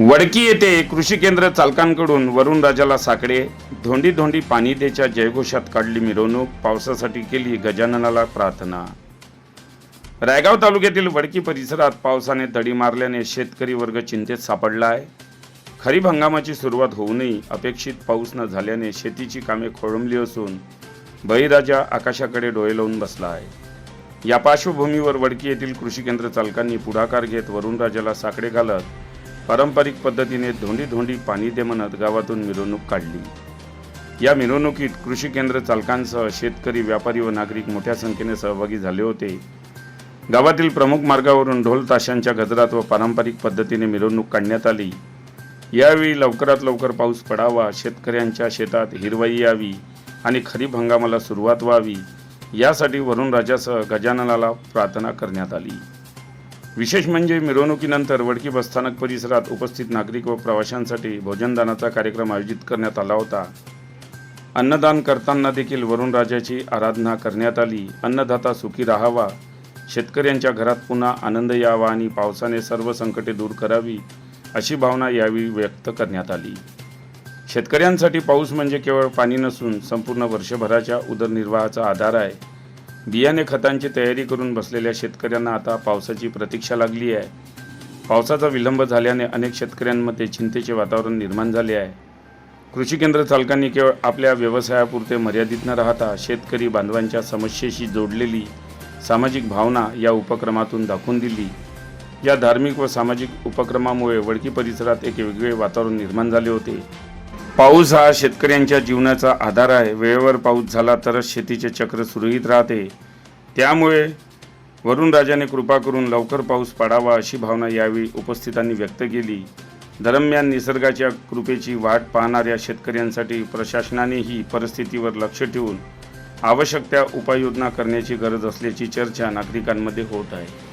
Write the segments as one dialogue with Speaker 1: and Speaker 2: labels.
Speaker 1: वडकी येथे कृषी केंद्र चालकांकडून वरुणराजाला साकडे, धोंडी धोंडी पाणी देच्या जयघोषात काढली मिरवणूक, पावसासाठी केली गजाननाला प्रार्थना। रायगाव तालुक्यातील वडकी परिसरात पावसाने दडी मारल्याने शेतकरी वर्ग चिंतेत सापडला आहे। खरीप हंगामाची सुरुवात होऊनही अपेक्षित पाऊस न झाल्याने शेतीची कामे खोळंबली असून बळीराजा आकाशाकडे डोळे लावून बसला आहे। या पार्श्वभूमीवर वडकी येथील कृषी केंद्र चालकांनी पुढाकार घेत वरुणराजाला साकडे घालत पारंपरिक पद्धतीने धोंडी धोंडी पाणी दे म्हणत गावातून मिरवणूक काढली। या मिरवणुकीत कृषी केंद्र चालकांसह शेतकरी, व्यापारी व नागरिक मोठ्या संख्येने सहभागी झाले होते। गावातील प्रमुख मार्गावरून ढोल ताशांच्या गजरात व पारंपरिक पद्धतीने मिरवणूक काढण्यात आली। यावेळी लवकरात लवकर पाऊस पडावा, शेतकऱ्यांच्या शेतात हिरवाई यावी आणि खरीप हंगामाला सुरुवात व्हावी यासाठी वरुणराजासह गजाननाला प्रार्थना करण्यात आली। विशेष म्हणजे मिरवणुकीनंतर वडकी बसस्थानक परिसरात उपस्थित नागरिक व प्रवाशांसाठी भोजनदानाचा कार्यक्रम आयोजित करण्यात आला होता। अन्नदान करताना देखील वरुणराजाची आराधना करण्यात आली। अन्नदाता सुखी राहावा, शेतकऱ्यांच्या घरात पुन्हा आनंद यावा आणि पावसाने सर्व संकटे दूर करावी अशी भावना यावेळी व्यक्त करण्यात आली। शेतकऱ्यांसाठी पाऊस म्हणजे केवळ पाणी नसून संपूर्ण वर्षभराच्या उदरनिर्वाहाचा आधार आहे। बियाणे खतांची तयारी करून बसलेल्या शेतकऱ्यांना आता पावसाची प्रतीक्षा लागली आहे। पावसाचा विलंब झाल्याने अनेक शेतकऱ्यांमध्ये चिंतेचे वातावरण निर्माण झाले आहे। कृषी केंद्र चालकांनी केवळ आपल्या व्यवसायापुरते मर्यादित न राहता शेतकरी बांधवांच्या समस्येशी जोडलेली सामाजिक भावना या उपक्रमातून दाखवून दिली। या धार्मिक व सामाजिक उपक्रमामुळे वडकी परिसरात एक वेगळे वातावरण निर्माण झाले होते। पाऊस हा शेतकऱ्यांच्या जीवनाचा आधार आहे। वेळेवर पाऊस झाला तरच शेतीचे चक्र सुरळीत राहते। त्यामुळे वरुणराजाने कृपा करून लवकर पाऊस पडावा अशी भावना यावेळी उपस्थितांनी व्यक्त केली। दरम्यान निसर्गाच्या कृपेची वाट पाहणाऱ्या शेतकऱ्यांसाठी प्रशासनानेही परिस्थितीवर लक्ष ठेवून आवश्यक त्या उपाययोजना करण्याची गरज असल्याची चर्चा नागरिकांमध्ये होत आहे।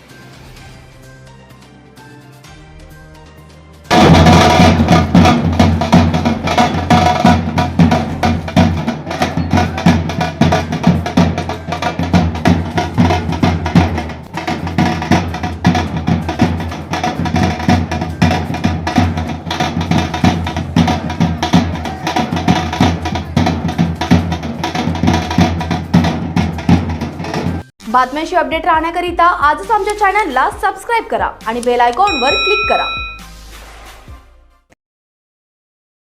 Speaker 2: बातम्यांशी अपडेट राहण्याकरिता आजच आमच्या चॅनलला सबस्क्राइब करा आणि बेल आयकॉनवर क्लिक करा।